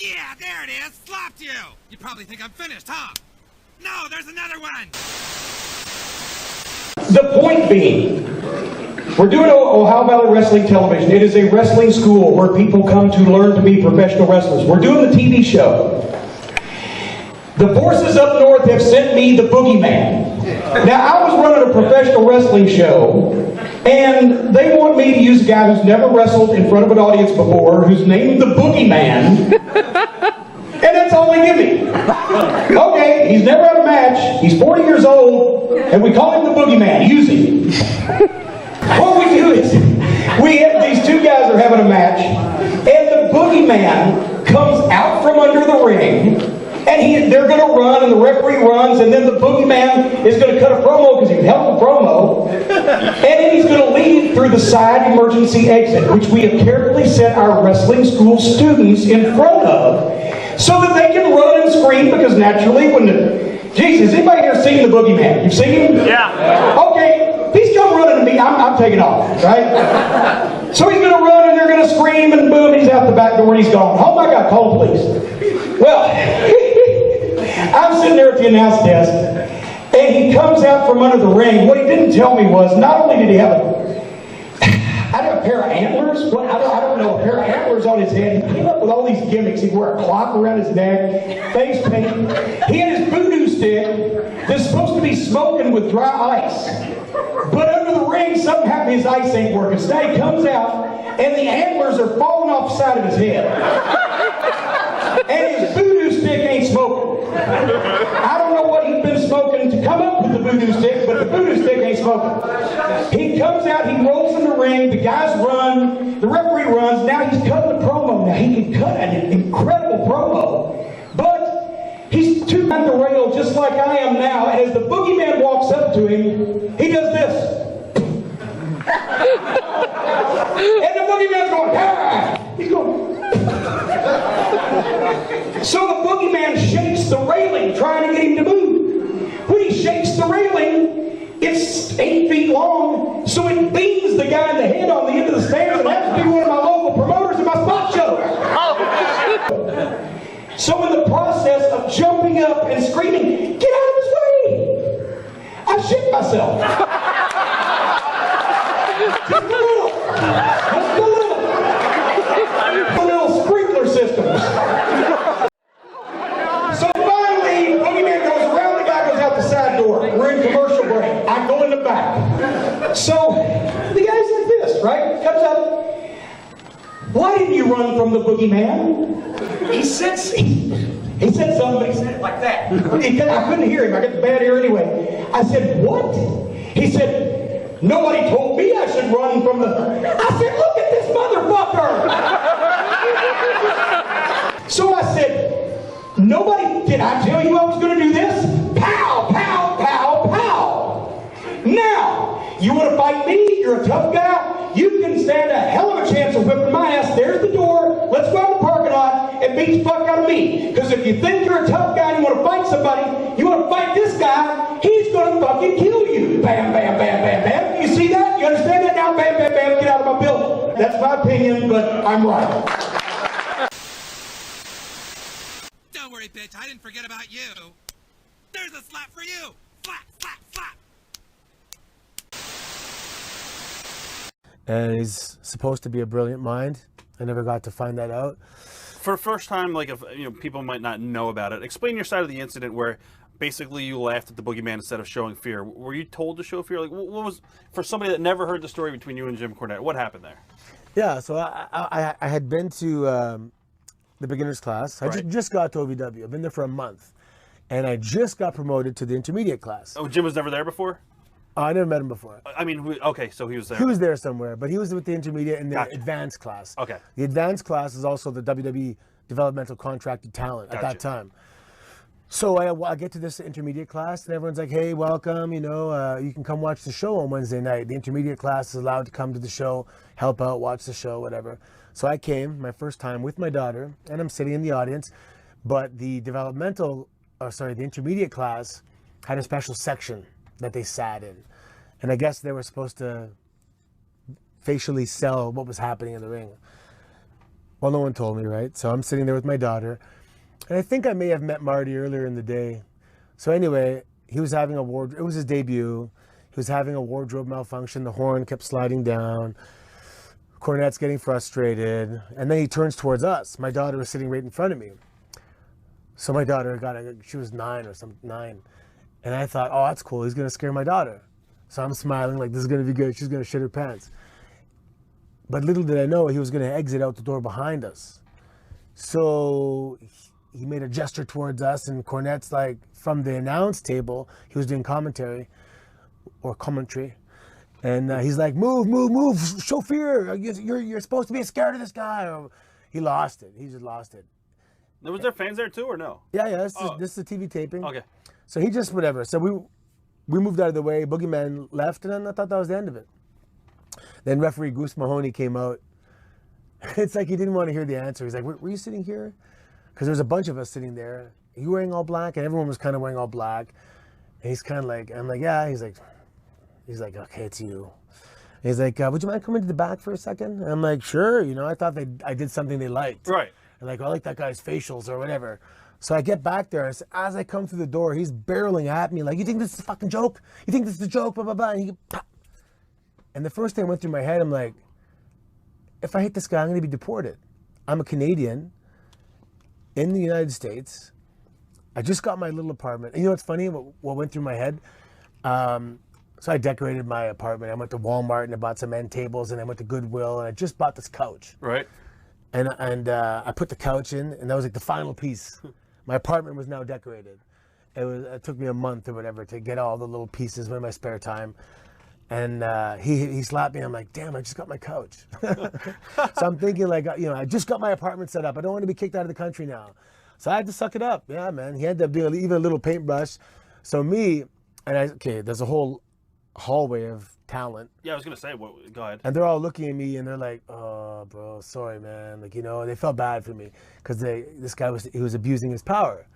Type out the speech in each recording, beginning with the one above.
Yeah, there it is. Slapped you. You probably think I'm finished, huh? No, there's another one. The point being, we're doing Ohio Valley Wrestling Television. It is a wrestling school where people come to learn to be professional wrestlers. We're doing the TV show. The forces up north have sent me the Boogeyman. Now, I was running a professional wrestling show, and they want me to use a guy who's never wrestled in front of an audience before, who's named the Boogeyman, and that's all they give me. Okay, he's never had a match, he's 40 years old, and we call him the Boogeyman. Use him. What we do is, these two guys are having a match, and the Boogeyman comes out from under the ring, and they're going to run, and the referee runs, and then the Boogeyman is going to cut a promo because he held the promo, and then he's going to lead through the side emergency exit, which we have carefully set our wrestling school students in front of, so that they can run and scream, because naturally when Jesus, anybody here seen the Boogeyman? You've seen him? Yeah. Okay, if he's come running to me, I'm taking off, right? So he's going to run, and they're going to scream, and boom, he's out the back door, and he's gone. Oh my God, call the police. Well, I'm sitting there at the announce desk, and he comes out from under the ring. What he didn't tell me was, not only did he have a pair of antlers, I don't know, a pair of antlers on his head. He came up with all these gimmicks. He'd wear a clock around his neck, face paint. He had his voodoo stick that's supposed to be smoking with dry ice. But under the ring, something happened, his ice ain't working. So now he comes out, and the antlers are falling off the side of his head. And his voodoo stick ain't smoking. I don't know what he's been smoking to come up with the voodoo stick, but the voodoo stick ain't smoking. He comes out, he rolls in the ring, the guys run, the referee runs, now he's cutting the promo. Now he can cut an incredible promo, but he's too on the rail just like I am now, and as the Boogeyman walks up to him, he does this. And the Boogeyman's going, ah! He's going. So the Boogeyman shakes the railing, trying to get him to move. When he shakes the railing, it's 8 feet long, so it beams the guy in the head on the end of the stairs, and happens to be one of my local promoters in my spot show. So in the process of jumping up and screaming, get out of his way, I shit myself. Just a little. A little sprinkler system. So finally, Boogeyman goes around, the guy goes out the side door. We're in commercial break. I go in the back. So the guy's like this, right? Comes up. Why didn't you run from the Boogeyman? He said something, but he said it like that. I couldn't hear him. I got the bad ear anyway. I said, what? He said, nobody told me I should run from the... I said, look at this motherfucker! So I said, did I tell you I was going to do this? Pow, pow, pow, pow. Now, you want to fight me? You're a tough guy. You can stand a hell of a chance of whipping my ass. There's the door. Let's go out in the parking lot and beat the fuck out of me. Because if you think you're a tough guy and you want to fight somebody, you want to fight this guy, he's going to fucking kill you. Bam, bam, bam, bam, bam. You see that? You understand that now? Bam, bam, bam. Get out of my building. That's my opinion, but I'm right. Don't worry, bitch. I didn't forget about you. There's a slap for you. Slap, slap, slap. And he's supposed to be a brilliant mind. I never got to find that out. For first time, like, if people might not know about it, explain your side of the incident where basically you laughed at the Boogeyman instead of showing fear. Were you told to show fear? Like, what was, for somebody that never heard the story between you and Jim Cornette, what happened there? Yeah, so I had been to the beginner's class. I just got to OVW. I've been there for a month. And I just got promoted to the intermediate class. Oh, Jim was never there before? I never met him before. I mean, okay, so he was there. He was there somewhere, but he was with the intermediate and the Gotcha. advanced class. Okay. The advanced class is also the WWE developmental contracted talent at that time. So I get to this intermediate class, and everyone's like, hey, welcome, you can come watch the show on Wednesday night. The intermediate class is allowed to come to the show, help out, watch the show, whatever. So I came, my first time, with my daughter, and I'm sitting in the audience, but the the intermediate class had a special section that they sat in. And I guess they were supposed to facially sell what was happening in the ring. Well, no one told me, right? So I'm sitting there with my daughter. And I think I may have met Marty earlier in the day. So anyway, he was having a wardrobe. It was his debut. He was having a wardrobe malfunction. The horn kept sliding down. Cornette's getting frustrated. And then he turns towards us. My daughter was sitting right in front of me. So my daughter she was 9 or something, 9. And I thought, oh, that's cool. He's going to scare my daughter. So I'm smiling like, this is going to be good. She's going to shit her pants. But little did I know he was going to exit out the door behind us. So he made a gesture towards us, and Cornette's like, from the announce table, he was doing commentary. And he's like, move, move, move, show fear. You're supposed to be scared of this guy. Or, he lost it. He just lost it. Was there fans there too, or no? Yeah. This is a TV taping. Okay. So he just, whatever. So we moved out of the way. Boogeyman left, and then I thought that was the end of it. Then referee Goose Mahoney came out. It's like he didn't want to hear the answer. He's like, were you sitting here? Because there's a bunch of us sitting there. Are you wearing all black? And everyone was kind of wearing all black. And he's kind of like, I'm like, yeah. He's like, okay, it's you. And he's like, would you mind coming to the back for a second? And I'm like, sure. You know, I thought I did something they liked. Right. And like, I like that guy's facials or whatever. So I get back there. As I come through the door, he's barreling at me like, you think this is a fucking joke? You think this is a joke? Blah, blah, blah. And And the first thing went through my head, I'm like, if I hit this guy, I'm going to be deported. I'm a Canadian in the United States. I just got my little apartment. And you know what's funny? What went through my head? So I decorated my apartment. I went to Walmart and I bought some end tables, and I went to Goodwill, and I just bought this couch. Right. And I put the couch in, and that was like the final piece. My apartment was now decorated. It took me a month or whatever to get all the little pieces in my spare time. And he slapped me. I'm like, damn, I just got my couch. So I'm thinking like, I just got my apartment set up. I don't want to be kicked out of the country now. So I had to suck it up. Yeah, man. He ended up doing even a little paintbrush. So there's a whole hallway of talent. Yeah, I was going to say, go ahead. And they're all looking at me and they're like, oh, bro, sorry, man. Like, they felt bad for me because this guy was abusing his power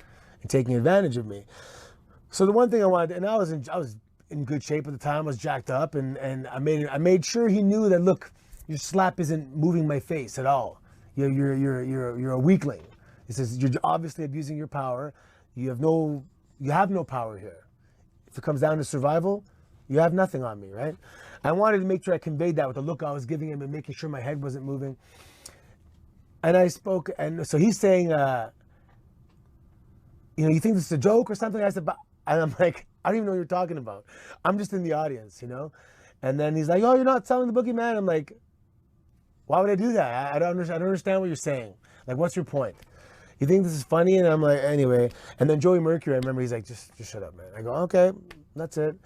and taking advantage of me. So the one thing I wanted, and I was in good shape at the time, I was jacked up, and I made sure he knew that, look, your slap isn't moving my face at all. You're a weakling. He says, you're obviously abusing your power. You have no power here. If it comes down to survival, you have nothing on me, right? I wanted to make sure I conveyed that with the look I was giving him and making sure my head wasn't moving. And I spoke, and so he's saying, you think this is a joke or something? I said, and I'm like, I don't even know what you're talking about. I'm just in the audience, And then he's like, oh, you're not selling the Boogeyman? I'm like, why would I do that? I don't understand what you're saying. Like, what's your point? You think this is funny? And I'm like, anyway. And then Joey Mercury, I remember, he's like, just shut up, man. I go, okay, that's it.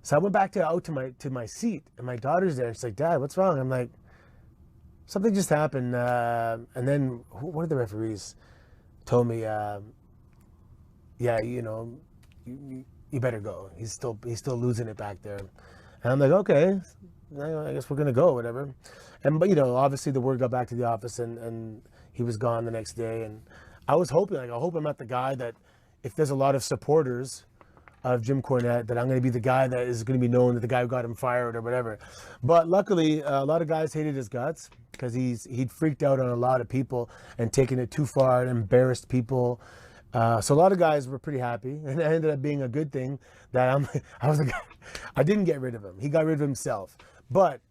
So I went back out to my seat, and my daughter's there. And she's like, Dad, what's wrong? I'm like, something just happened. And then one of the referees told me, yeah, you better go. He's still losing it back there. And I'm like, okay, I guess we're gonna go, whatever. But obviously the word got back to the office, and he was gone the next day. And I was hoping, I hope I'm not the guy that, if there's a lot of supporters of Jim Cornette, that I'm gonna be the guy that is gonna be known that the guy who got him fired or whatever. But luckily, a lot of guys hated his guts because he'd freaked out on a lot of people and taken it too far and embarrassed people. So a lot of guys were pretty happy, and it ended up being a good thing that I didn't get rid of him. He got rid of himself. But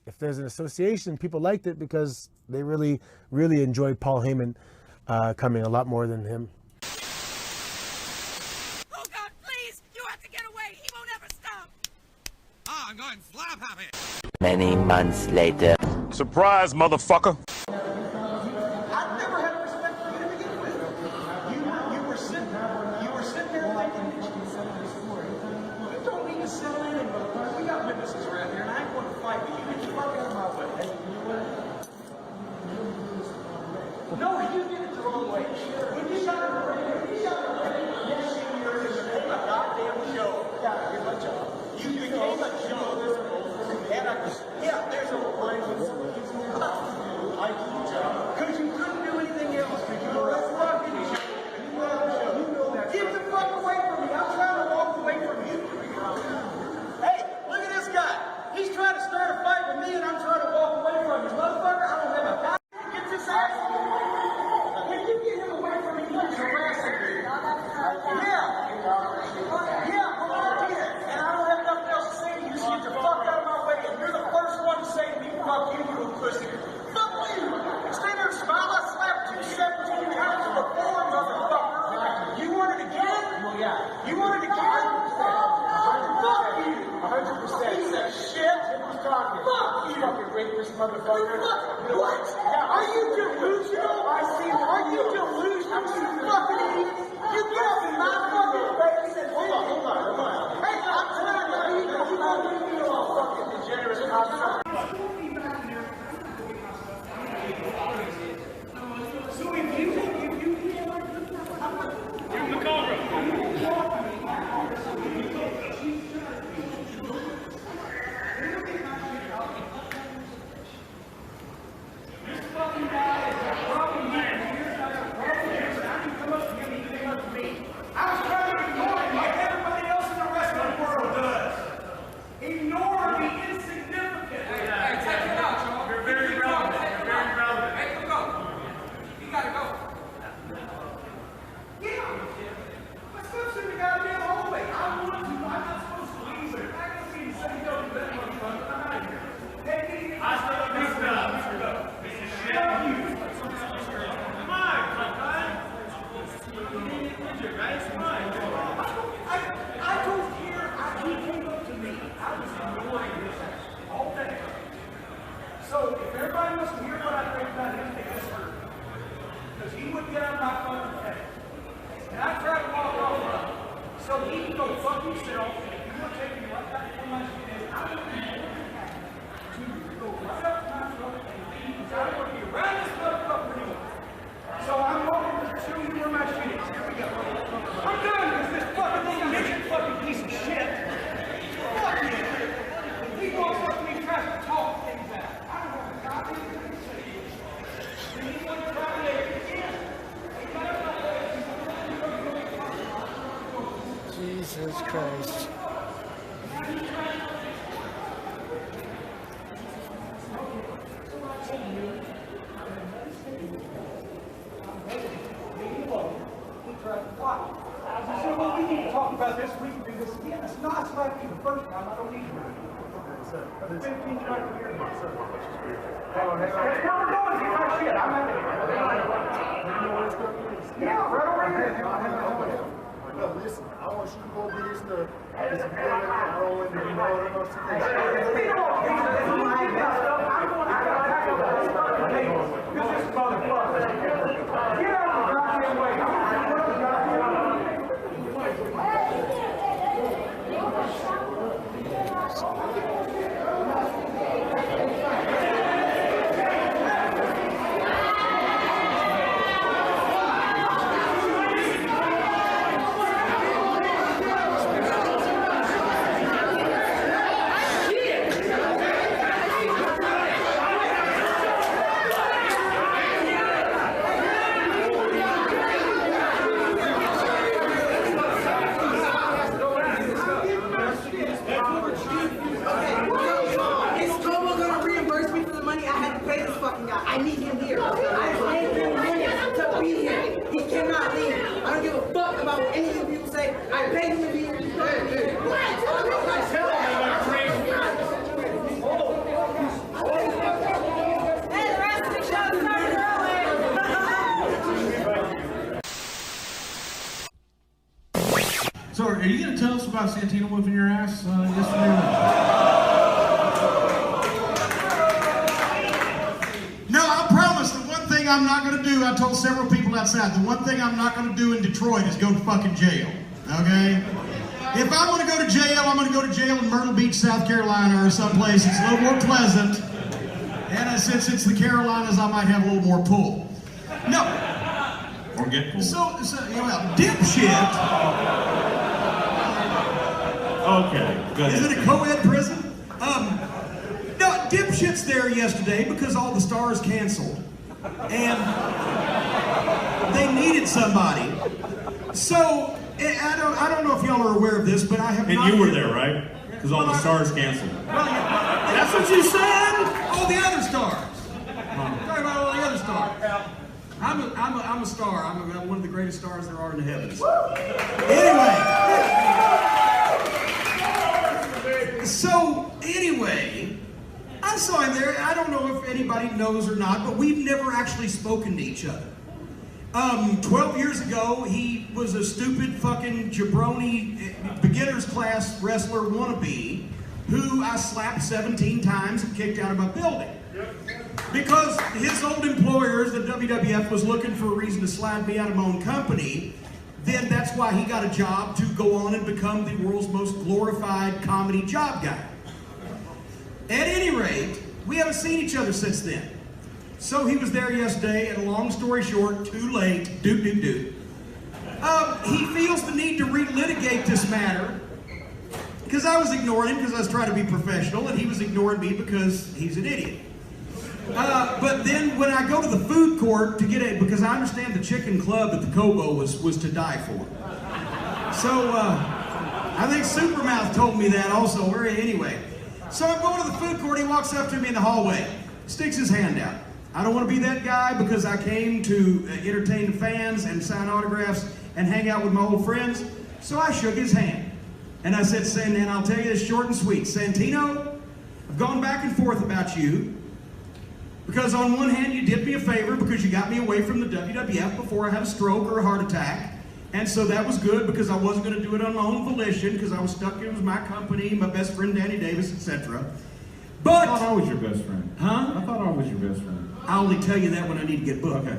if there's an association, people liked it because they really, really enjoyed Paul Heyman coming a lot more than him. Oh God, please! You have to get away! He won't ever stop! Oh, I'm going slap happy! Many months later. Surprise, motherfucker! No, you did it the wrong way. When you shot her, yes, you a goddamn show. Yeah, here's my job. You became a show. There's a line because you couldn't do anything else. Because you were a fucking show. Get the fuck away from me. I'm trying to walk away from you. Hey, look at this guy. He's trying to start a fight with me, and I'm trying to walk rapist motherfucker. What? Are you delusional? Are you delusional? You fucking idiot. You get up in my fucking face and hold on. Hey, I'm trying to leave, but you won't leave me alone, fucking degenerate cocksucker. So if you Jesus Christ. We need to talk about this. We can do this again. It's not like the first time. I don't need to. It's 15 times a year. Hang on. Let's go and get my shit. I'm out of here. Yeah, right over here. Look, listen, I want you to go get his stuff. It's a good and roll into the road and those things. I'm going to this motherfucker. Get out of the goddamn way. I need him here. I paid him money to be here. He cannot leave. I don't give a fuck about what any of you say. I paid him to be here. Hey, the rest of the show started early. So, are you going to tell us about Santino whipping your ass yesterday? I'm not going to do, I told several people outside, the one thing I'm not going to do in Detroit is go to fucking jail, okay? If I'm going to go to jail, I'm going to go to jail in Myrtle Beach, South Carolina, or someplace that's a little more pleasant, and since it's the Carolinas, I might have a little more pull. No. Or get pulled. So dipshit. Okay, good. Is it a co-ed prison? No, dipshit's there yesterday because all the stars canceled. And they needed somebody. So I don't know if y'all are aware of this, but I have not. And you were there, right? Because all the stars canceled. Well, that's what you said. All the other stars. Talking about all the other stars. I'm a star. I'm one of the greatest stars there are in the heavens. Anyway, I saw him there. I don't know if anybody knows or not, but we've never actually spoken to each other. 12 years ago, he was a stupid fucking jabroni beginner's class wrestler wannabe, who I slapped 17 times and kicked out of my building. Because his old employers, the WWF, was looking for a reason to slide me out of my own company. Then that's why he got a job to go on and become the world's most glorified comedy job guy. At any rate, we haven't seen each other since then. So he was there yesterday, and long story short, too late, he feels the need to relitigate this matter because I was ignoring him because I was trying to be professional, and he was ignoring me because he's an idiot. But then when I go to the food court to get it, because I understand the chicken club at the Cobo was to die for. So I think Supermouth told me that also. Anyway, so I'm going to the food court. He walks up to me in the hallway, sticks his hand out. I don't want to be that guy because I came to entertain the fans and sign autographs and hang out with my old friends. So I shook his hand. And I said, and I'll tell you this short and sweet. Santino, I've gone back and forth about you. Because on one hand, you did me a favor because you got me away from the WWF before I had a stroke or a heart attack. And so that was good because I wasn't going to do it on my own volition because I was stuck. It was my company, my best friend Danny Davis, etc. But I thought I was your best friend. Huh? I thought I was your best friend. I'll only tell you that when I need to get booked. Okay.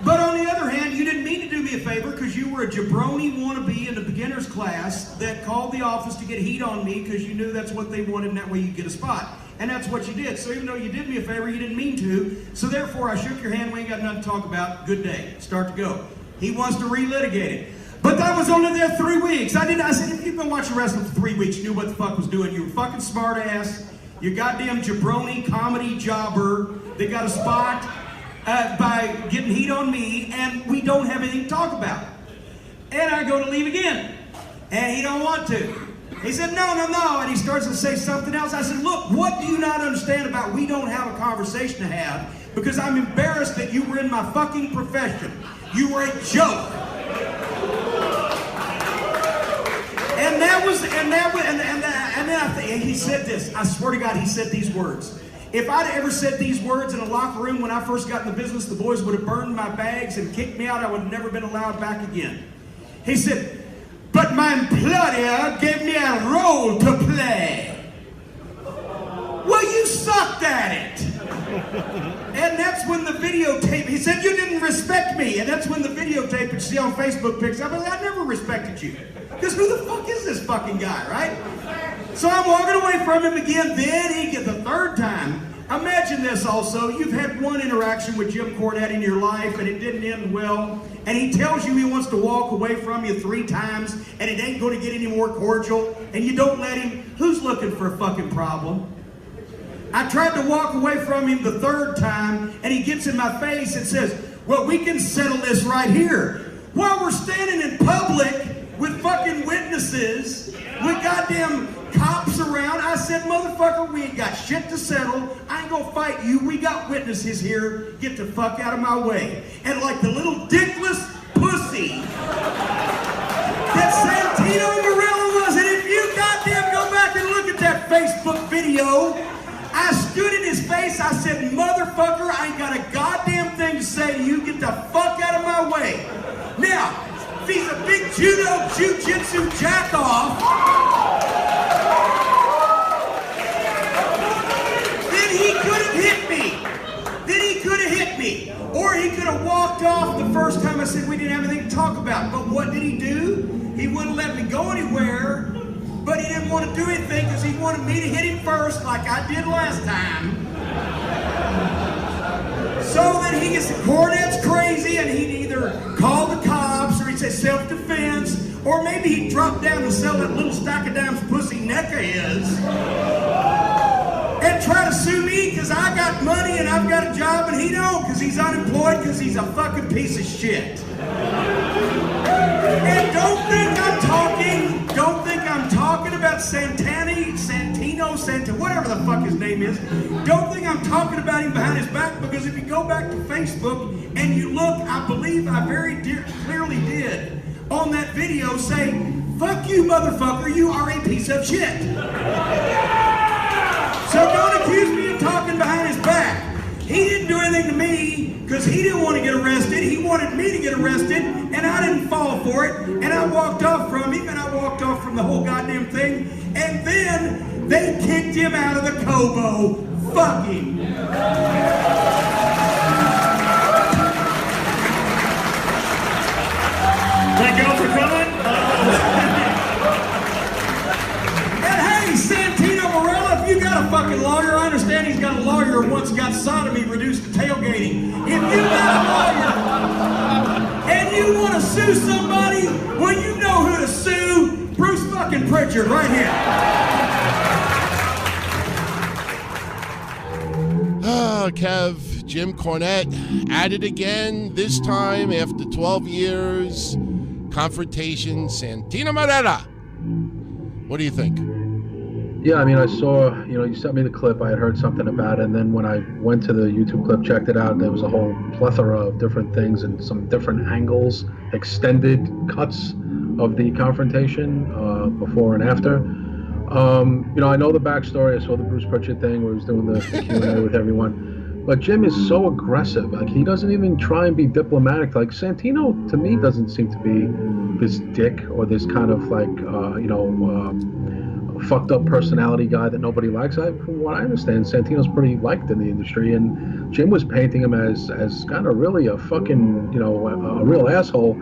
But on the other hand, you didn't mean to do me a favor because you were a jabroni wannabe in the beginner's class that called the office to get heat on me because you knew that's what they wanted and that way you'd get a spot. And that's what you did. So even though you did me a favor, you didn't mean to. So therefore, I shook your hand. We ain't got nothing to talk about. Good day. Start to go. He wants to relitigate it. But I was only there 3 weeks. I said, if you've been watching wrestling for 3 weeks, you knew what the fuck was doing. You were fucking smart ass. You goddamn jabroni comedy jobber that got a spot by getting heat on me, and we don't have anything to talk about. And I go to leave again, and he don't want to. He said, no, and he starts to say something else. I said, look, what do you not understand about we don't have a conversation to have because I'm embarrassed that you were in my fucking profession. You were a joke. And then he said this. I swear to God, he said these words. If I'd ever said these words in a locker room when I first got in the business, the boys would have burned my bags and kicked me out. I would have never been allowed back again. He said, but my employer gave me a role to play. Well, you sucked at it. And that's when the videotape, he said, you didn't respect me. And that's when the videotape you see on Facebook picks up. I never respected you. Because who the fuck is this fucking guy, right? So I'm walking away from him again. Then he gets the third time. Imagine this also. You've had one interaction with Jim Cornette in your life and it didn't end well. And he tells you he wants to walk away from you 3 times and it ain't going to get any more cordial. And you don't let him. Who's looking for a fucking problem? I tried to walk away from him the 3rd time and he gets in my face and says, well, we can settle this right here. While we're standing in public with fucking witnesses, with goddamn cops around, I said, motherfucker, we ain't got shit to settle. I ain't gonna fight you. We got witnesses here. Get the fuck out of my way. And like the little dickless pussy that Santino Gorilla was, and if you goddamn go back and look at that Facebook video, I stood in his face, I said, motherfucker, I ain't got a goddamn thing to say to you. Get the fuck out of my way. Now, if he's a big judo, jiu-jitsu jack-off, then he could have hit me. Or he could have walked off the first time I said we didn't have anything to talk about. But what did he do? He wouldn't let me go anywhere, but he didn't want to do anything because he wanted me to hit him first like I did last time. So then he gets, Cornette's crazy and he'd either call the cops or he'd say self-defense, or maybe he'd drop down and sell that little stack of dimes pussy neck of his and try to sue me because I got money and I've got a job and he don't because he's unemployed because he's a fucking piece of shit. And don't think I'm talking about Santino, whatever the fuck his name is. Don't think I'm talking about him behind his back because if you go back to Facebook and you look, I believe I very clearly did on that video say, fuck you motherfucker, you are a piece of shit. So don't accuse me of talking behind his back. He didn't do anything to me because he didn't want to get arrested. He wanted me to get arrested and I didn't fall for it, and I walked off from him, and I walked off from the whole goddamn thing, and then they kicked him out of the Kobo. Fuck him. Thank y'all for coming. And hey, Santino Morella, if you got a fucking lawyer, I understand he's got a lawyer who once got sodomy reduced to tailgating. If you got a lawyer and you want to sue somebody, well, you know who to sue. Bruce fucking Pritchard, right here. Oh, Kev, Jim Cornette at it again, this time after 12 years. Confrontation, Santino Morella. What do you think? Yeah, I mean, I saw, you sent me the clip. I had heard something about it. And then when I went to the YouTube clip, checked it out, there was a whole plethora of different things and some different angles, extended cuts of the confrontation before and after. I know the backstory. I saw the Bruce Pritchard thing where he was doing the Q&A with everyone. But Jim is so aggressive. Like, he doesn't even try and be diplomatic. Like, Santino, to me, doesn't seem to be this dick or this kind of, like, fucked up personality guy that nobody likes. From what I understand, Santino's pretty liked in the industry. And Jim was painting him as kind of really a fucking, a real asshole.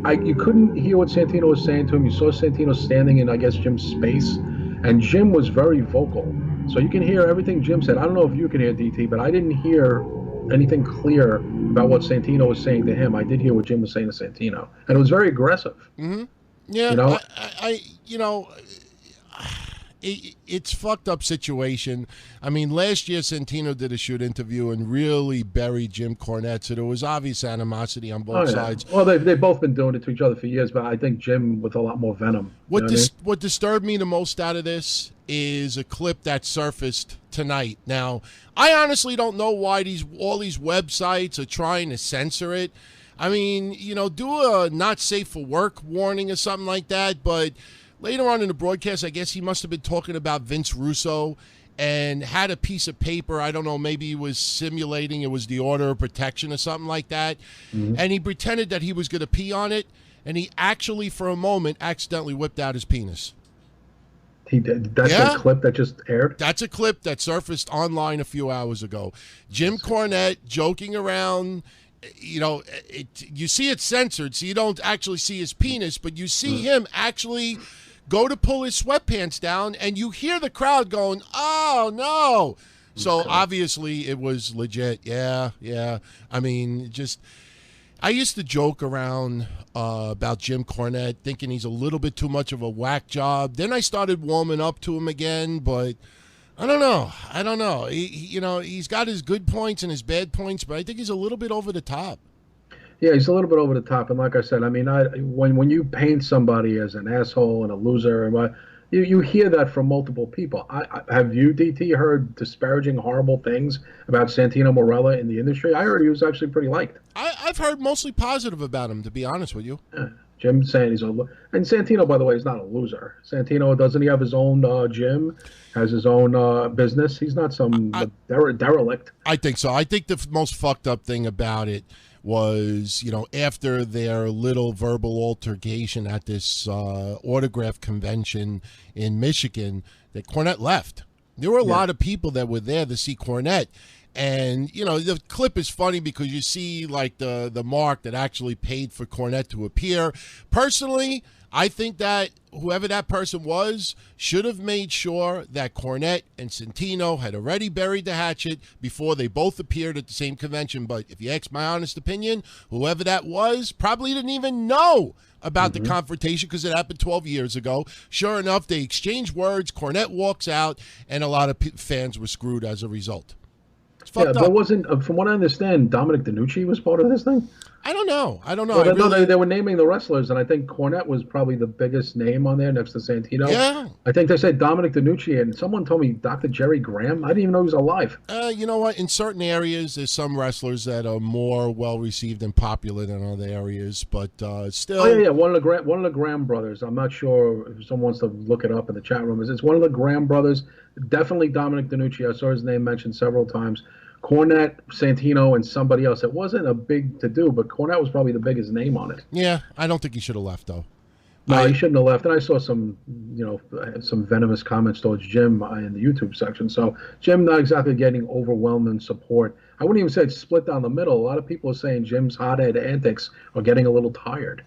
You couldn't hear what Santino was saying to him. You saw Santino standing in, I guess, Jim's space. And Jim was very vocal. So you can hear everything Jim said. I don't know if you can hear, DT, but I didn't hear anything clear about what Santino was saying to him. I did hear what Jim was saying to Santino. And it was very aggressive. Mm-hmm. Yeah, it's fucked up situation. I mean, last year Santino did a shoot interview and really buried Jim Cornette, so there was obvious animosity on both sides. Well, they've both been doing it to each other for years, but I think Jim with a lot more venom. What disturbed me the most out of this is a clip that surfaced tonight. Now, I honestly don't know why all these websites are trying to censor it. I mean, do a not safe for work warning or something like that, but later on in the broadcast, I guess he must have been talking about Vince Russo and had a piece of paper. I don't know, maybe he was simulating it was the order of protection or something like that. Mm-hmm. And he pretended that he was going to pee on it, and he actually, for a moment, accidentally whipped out his penis. He did. That's a clip that just aired? That's a clip that surfaced online a few hours ago. Jim Cornette joking around. You see it censored, so you don't actually see his penis, but you see him actually go to pull his sweatpants down, and you hear the crowd going, "Oh, no." So obviously it was legit. Yeah. I mean, I used to joke around about Jim Cornette, thinking he's a little bit too much of a whack job. Then I started warming up to him again, but I don't know. He's got his good points and his bad points, but I think he's a little bit over the top. Yeah, he's a little bit over the top, and like I said, I mean, when you paint somebody as an asshole and a loser, and you hear that from multiple people. Have you, DT, heard disparaging, horrible things about Santino Morella in the industry? I heard he was actually pretty liked. I've heard mostly positive about him, to be honest with you. Yeah. Jim saying he's and Santino, by the way, is not a loser. Santino, doesn't he have his own gym, has his own business? He's not some derelict. I think so. I think the most fucked up thing about it was, after their little verbal altercation at this autograph convention in Michigan, that Cornette left. There were a lot of people that were there to see Cornette. And, the clip is funny because you see, like, the mark that actually paid for Cornette to appear. Personally, I think that whoever that person was should have made sure that Cornette and Santino had already buried the hatchet before they both appeared at the same convention. But if you ask my honest opinion, whoever that was probably didn't even know about the confrontation because it happened 12 years ago. Sure enough, they exchanged words, Cornette walks out, and a lot of fans were screwed as a result. Yeah, but wasn't, from what I understand, Dominic DeNucci was part of this thing? I don't know. Well, they were naming the wrestlers, and I think Cornette was probably the biggest name on there next to Santino. Yeah. I think they said Dominic DeNucci, and someone told me Dr. Jerry Graham. I didn't even know he was alive. You know what? In certain areas, there's some wrestlers that are more well-received and popular than other areas, but still... Oh, yeah, one of the Graham brothers. I'm not sure if someone wants to look it up in the chat room. It's one of the Graham brothers. Definitely Dominic DeNucci. I saw his name mentioned several times. Cornette, Santino, and somebody else. It wasn't a big to-do, but Cornette was probably the biggest name on it. Yeah, I don't think he should have left, though. No, he shouldn't have left. And I saw some, some venomous comments towards Jim in the YouTube section. So Jim not exactly getting overwhelming support. I wouldn't even say it's split down the middle. A lot of people are saying Jim's hothead antics are getting a little tired.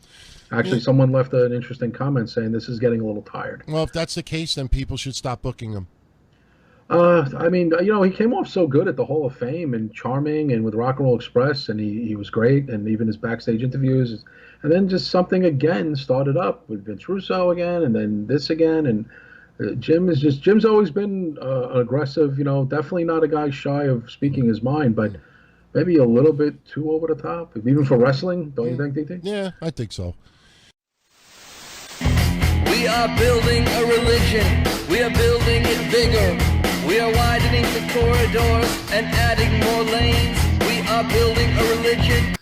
Actually, someone left an interesting comment saying this is getting a little tired. Well, if that's the case, then people should stop booking him. I mean, he came off so good at the Hall of Fame and charming and with Rock and Roll Express, and he was great, and even his backstage interviews. And then just something again started up with Vince Russo again, and then this again. And Jim's always been aggressive, definitely not a guy shy of speaking his mind, but maybe a little bit too over the top, even for wrestling, don't you think, DT? Yeah, I think so. We are building a religion. We are building it bigger. We are widening the corridors and adding more lanes. We are building a religion.